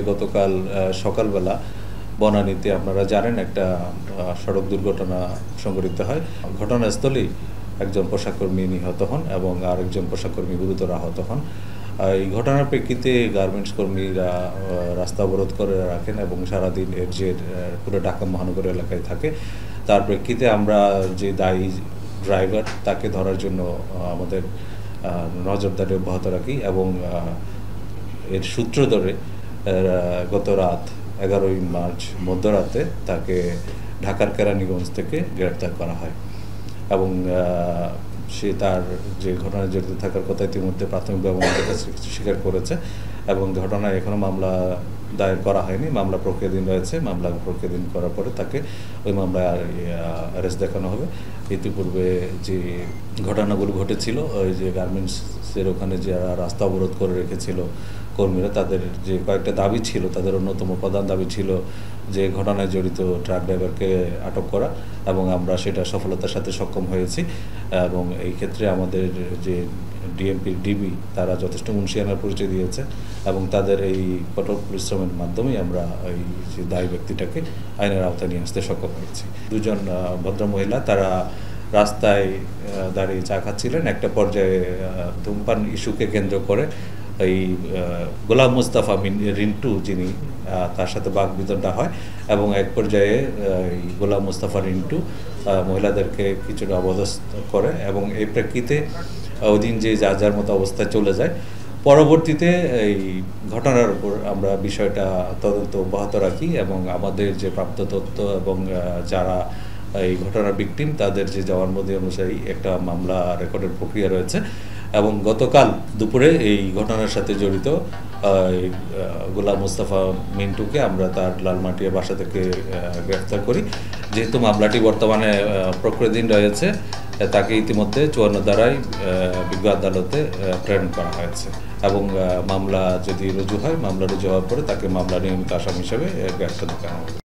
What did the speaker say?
গতকাল সকালবেলা বনানীতে আপনারা জানেন একটা সড়ক দুর্ঘটনা সংঘটিত হয়। ঘটনাস্থলেই একজন পোশাককর্মী নিহত হন এবং আরেকজন পোশাককর্মী গুরুতর আহত হন। এই ঘটনার প্রেক্ষিতে গার্মেন্টস কর্মীরা রাস্তা অবরোধ করে রাখেন এবং সারাদিন এর যে পুরো ঢাকা মহানগর এলাকায় থাকে। তার প্রেক্ষিতে আমরা যে দায়ী ড্রাইভার তাকে ধরার জন্য আমাদের নজরদারি অব্যাহত রাখি এবং এর সূত্র ধরে গত রাত 11ই মার্চ মধ্যরাতে তাকে ঢাকার কেরানীগঞ্জ থেকে গ্রেপ্তার করা হয় এবং সে তার যে ঘটনায় জড়িত থাকার কথা ইতিমধ্যে প্রাথমিকভাবে আমাদের কাছে স্বীকার করেছে এবং ঘটনায় এখনও মামলা দায়ের করা হয়নি। মামলা প্রক্রিয়াধীন রয়েছে। মামলা প্রক্রিয়াধীন করার পরে তাকে ওই মামলায় অ্যারেস্ট দেখানো হবে। ইতিপূর্বে যে ঘটনাগুলো ঘটেছিল, ওই যে গার্মেন্টসের ওখানে যারা রাস্তা অবরোধ করে রেখেছিল কর্মীরা, তাদের যে কয়েকটা দাবি ছিল, তাদের অন্যতম প্রধান দাবি ছিল যে ঘটনায় জড়িত ট্রাক ড্রাইভারকে আটক করা এবং আমরা সেটা সফলতার সাথে সক্ষম হয়েছি এবং এই ক্ষেত্রে আমাদের যে ডিএমপির ডিবি তারা যথেষ্ট মুন্সিয়ানার পরিচয় দিয়েছে এবং তাদের এই কঠোর পরিশ্রমের মাধ্যমেই আমরা এই যে দায়ী ব্যক্তিটাকে আইনের আওতায় নিয়ে আসতে সক্ষম হয়েছি। দুজন ভদ্রমহিলা তারা রাস্তায় দাঁড়িয়ে চা খাচ্ছিলেন। একটা পর্যায়ে ধূমপান ইস্যুকে কেন্দ্র করে এই গোলাম মোস্তফা রিন্টু যিনি, তার সাথে বাকবিতণ্ডা হয় এবং এক পর্যায়ে এই গোলাম মোস্তফা রিন্টু মহিলাদেরকে কিছুটা অবরোধ করে এবং এই প্রেক্ষিতে ওই দিন যে যার যার মতো অবস্থায় চলে যায়। পরবর্তীতে এই ঘটনার উপর আমরা বিষয়টা তদন্ত অব্যাহত রাখি এবং আমাদের যে প্রাপ্ত তথ্য এবং যারা এই ঘটনার ভিকটিম তাদের যে জবানবন্দি অনুযায়ী একটা মামলা রেকর্ডের প্রক্রিয়া রয়েছে এবং গতকাল দুপুরে এই ঘটনার সাথে জড়িত গোলাম মোস্তফা মিন্টুকে আমরা তার লালমাটিয়া বাসা থেকে গ্রেফতার করি। যেহেতু মামলাটি বর্তমানে প্রক্রিয়াধীন রয়েছে, তাকে ইতিমধ্যে 54 ধারায় বিজ্ঞ আদালতে প্রেরণ করা হয়েছে এবং মামলা যদি রুজু হয়, মামলা রুজু হওয়ার পরে তাকে মামলা নিয়মিত আসামি হিসেবে গ্রেফতার দেখানো হবে।